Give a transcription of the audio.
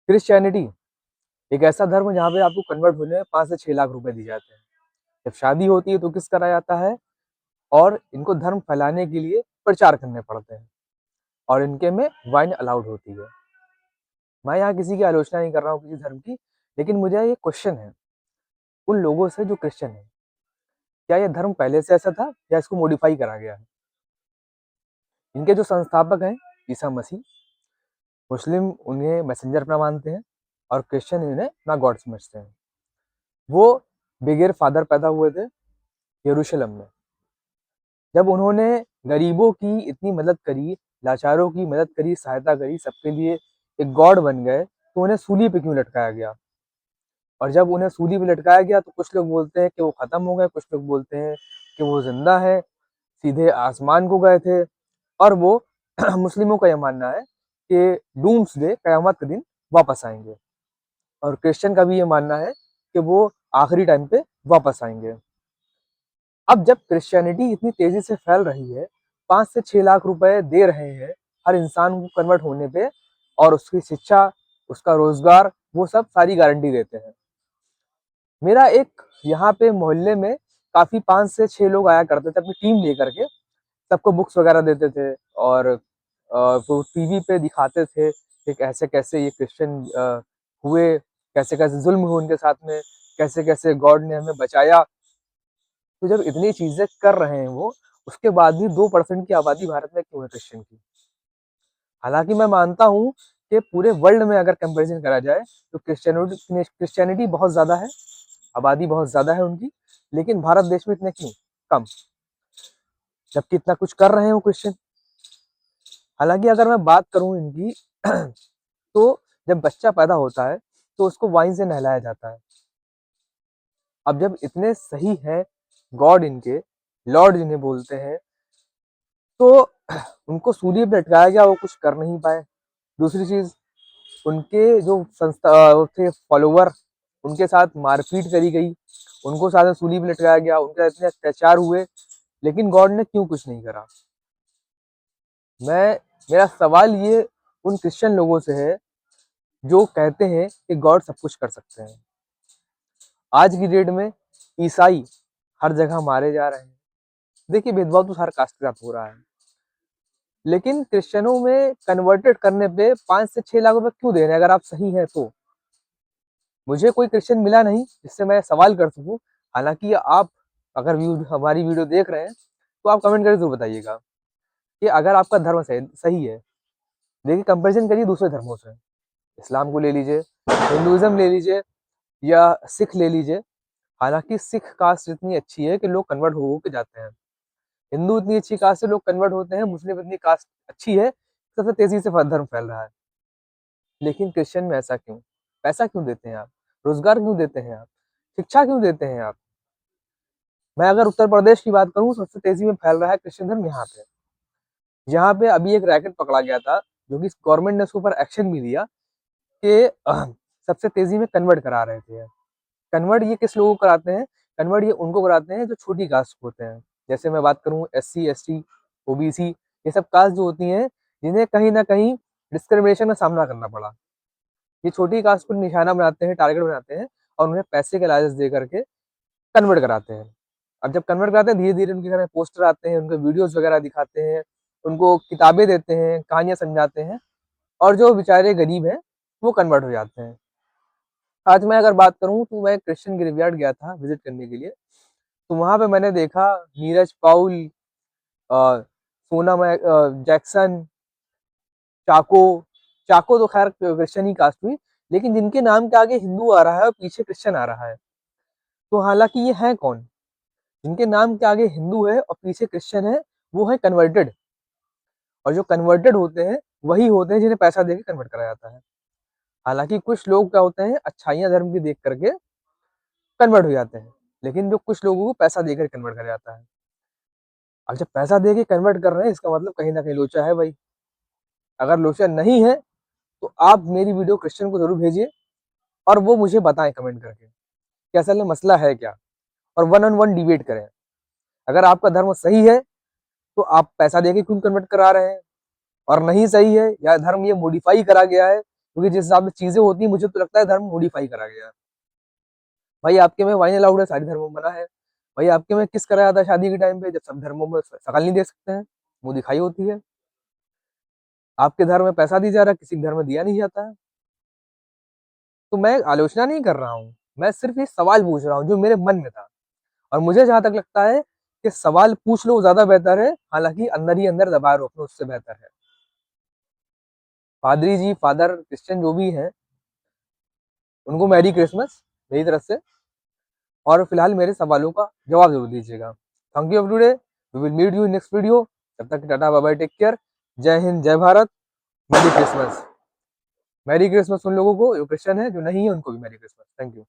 Christianity एक ऐसा धर्म जहाँ पे आपको कन्वर्ट होने में 5 से 6 लाख रुपए दिए जाते हैं। जब शादी होती है तो किस करा जाता है, और इनको धर्म फैलाने के लिए प्रचार करने पड़ते हैं, और इनके में वाइन अलाउड होती है। मैं यहाँ किसी की आलोचना नहीं कर रहा हूँ किसी धर्म की, लेकिन मुझे ये क्वेश्चन है उन लोगों से जो क्रिश्चियन है, क्या ये धर्म पहले से ऐसा था या इसको मॉडिफाई करा गया है? इनके जो संस्थापक हैं ईसा मसीह, मुस्लिम उन्हें मैसेंजर अपना मानते हैं और क्रिश्चियन इन्हें अपना गॉड समझते हैं। वो बिगेर फादर पैदा हुए थे यरूशलेम में। जब उन्होंने गरीबों की इतनी मदद करी, लाचारों की मदद करी, सहायता करी, सबके लिए एक गॉड बन गए, तो उन्हें सूली पे क्यों लटकाया गया? और जब उन्हें सूली पे लटकाया गया तो कुछ लोग बोलते हैं कि वो खत्म हो गए, कुछ लोग बोलते हैं कि वो जिंदा है, सीधे आसमान को गए थे। और वो मुस्लिमों का यह मानना है कि डूम्सडे कयामत के दिन वापस आएंगे, और क्रिश्चियन का भी ये मानना है कि वो आखिरी टाइम पे वापस आएंगे। अब जब क्रिश्चियनिटी इतनी तेजी से फैल रही है, 5 से 6 लाख रुपए दे रहे हैं हर इंसान को कन्वर्ट होने पे, और उसकी शिक्षा, उसका रोजगार, वो सब सारी गारंटी देते हैं। मेरा एक यहाँ पे मोहल्ले में काफी 5 से 6 लोग आया करते थे अपनी टीम लेकर के, सबको बुक्स वगैरह देते थे, और वो टीवी पे दिखाते थे कि कैसे कैसे ये क्रिश्चियन हुए, कैसे कैसे जुल्म हुए उनके साथ में, कैसे कैसे गॉड ने हमें बचाया। तो जब इतनी चीजें कर रहे हैं वो, उसके बाद भी 2% की आबादी भारत में क्यों है क्रिश्चियन की? हालांकि मैं मानता हूँ कि पूरे वर्ल्ड में अगर कंपैरिजन करा जाए तो क्रिश्चियनिटी बहुत ज्यादा है, आबादी बहुत ज्यादा है उनकी, लेकिन भारत देश में इतने क्यों कम, जबकि इतना कुछ कर रहे हो क्रिश्चियन। हालांकि अगर मैं बात करूं इनकी तो जब बच्चा पैदा होता है तो उसको वाइन से नहलाया जाता है। अब जब इतने सही है गॉड इनके, लॉर्ड जिन्हें बोलते हैं, तो उनको सूली पे लटकाया गया, वो कुछ कर नहीं पाए। दूसरी चीज, उनके जो संस्था थे फॉलोवर, उनके साथ मारपीट करी गई, उनको साथ में सूली पे लटकाया गया, उनके साथ इतने अत्याचार हुए, लेकिन गॉड ने क्यों कुछ नहीं करा? मैं मेरा सवाल ये उन क्रिश्चियन लोगों से है जो कहते हैं कि गॉड सब कुछ कर सकते हैं। आज की डेट में ईसाई हर जगह मारे जा रहे हैं। देखिए, भेदभाव तो हर कास्ट के साथ हो रहा है, लेकिन क्रिश्चियनों में कन्वर्टेड करने पे 5 से 6 लाख रुपए क्यों दे रहे हैं अगर आप सही हैं तो? मुझे कोई क्रिश्चियन मिला नहीं जिससे मैं सवाल कर सकूं। हालांकि आप अगर हमारी वीडियो देख रहे हैं तो आप कमेंट करके जरूर बताइएगा कि अगर आपका धर्म सही है। देखिए, कंपेरिजन करिए दूसरे धर्मों से, इस्लाम को ले लीजिए, हिंदुइज्म ले लीजिए, या सिख ले लीजिए। हालांकि सिख कास्ट इतनी अच्छी है कि लोग कन्वर्ट हो के जाते हैं, हिंदू इतनी अच्छी कास्ट से लोग कन्वर्ट होते हैं, मुस्लिम इतनी कास्ट अच्छी है, सबसे तेजी से धर्म फैल रहा है। लेकिन क्रिश्चियन में ऐसा क्यों? पैसा क्यों देते हैं आप? रोजगार क्यों देते हैं आप? शिक्षा क्यों देते हैं आप? मैं अगर उत्तर प्रदेश की बात करूं, सबसे तेजी में फैल रहा है क्रिश्चियन धर्म यहाँ पे। यहाँ पे अभी एक रैकेट पकड़ा गया था, जो कि गवर्नमेंट ने उसके ऊपर एक्शन भी लिया कि सबसे तेजी में कन्वर्ट करा रहे थे। कन्वर्ट ये किस लोगों को कराते हैं? कन्वर्ट ये उनको कराते हैं जो छोटी कास्ट होते हैं। जैसे मैं बात करूं SC ST OBC, ये सब कास्ट जो होती हैं, जिन्हें कहीं ना कहीं डिस्क्रिमिनेशन का सामना करना पड़ा, ये छोटी कास्ट को निशाना बनाते हैं, टारगेट बनाते हैं, और उन्हें पैसे के लालच दे करके कन्वर्ट कराते हैं। अब जब कन्वर्ट कराते हैं, धीरे धीरे उनके घर में पोस्टर आते हैं, उनके वीडियोस वगैरह दिखाते हैं, उनको किताबें देते हैं, कहानियां समझाते हैं, और जो बेचारे गरीब हैं वो कन्वर्ट हो जाते हैं। आज मैं अगर बात करूं तो मैं क्रिश्चियन ग्रेवयार्ड गया था विजिट करने के लिए, तो वहां पे मैंने देखा नीरज पाउल, सोनम जैक्सन, चाको। चाको तो खैर क्रिश्चियन ही कास्ट हुई, लेकिन जिनके नाम के आगे हिंदू आ रहा है और पीछे क्रिश्चियन आ रहा है, तो हालांकि ये है कौन? जिनके नाम के आगे हिंदू है और पीछे क्रिश्चियन है, वो है कन्वर्टेड। और जो कन्वर्टेड होते हैं वही होते हैं जिन्हें पैसा देकर कन्वर्ट कराया जाता है। हालांकि कुछ लोग क्या होते हैं, अच्छाइयां धर्म की देख करके कन्वर्ट हो जाते हैं, लेकिन जो कुछ लोगों को पैसा देकर कन्वर्ट कराया जाता है। अब जब पैसा दे के कन्वर्ट कर रहे हैं, इसका मतलब कहीं ना कहीं लोचा है भाई। अगर लोचा नहीं है तो आप मेरी वीडियो क्रिश्चियन को जरूर भेजिए, और वो मुझे बताएं कमेंट करके कि असल में मसला है क्या, और 1-on-1 डिबेट करें। अगर आपका धर्म सही है तो आप पैसा देके क्यों कन्वर्ट करा रहे हैं, और नहीं सही है या धर्म ये मॉडिफाई करा गया है क्योंकि जिस हिसाब से चीजें होती है, मुझे तो लगता है धर्म मॉडिफाई करा गया है। भाई आपके में वाइन अलाउड है, सारे धर्मों में मना है। भाई आपके में किस कराया जाता है शादी के टाइम पे, जब सब धर्मों में शकल नहीं दे सकते हैं, मुंह दिखाई होती है। आपके धर्म में पैसा दी जा रहा है, किसी धर्म में दिया नहीं जाता है। तो मैं आलोचना नहीं कर रहा हूँ, मैं सिर्फ ये सवाल पूछ रहा हूँ जो मेरे मन में था। और मुझे जहां तक लगता है कि सवाल पूछ लो ज्यादा बेहतर है, हालांकि अंदर ही अंदर दबाए रखो उससे बेहतर है। पादरी जी, फादर, क्रिश्चियन जो भी हैं, उनको मैरी क्रिसमस मेरी तरफ से। और फिलहाल मेरे सवालों का जवाब जरूर दीजिएगा। Thank you today, we will meet you in next video. तब तक tata bye bye, take care, Jai Hind, Jai Bharat, merry Christmas. Merry Christmas उन लोगों को जो क्रिश्चियन है, जो नहीं है उनको भी मैरी क्रिसमस। Thank you.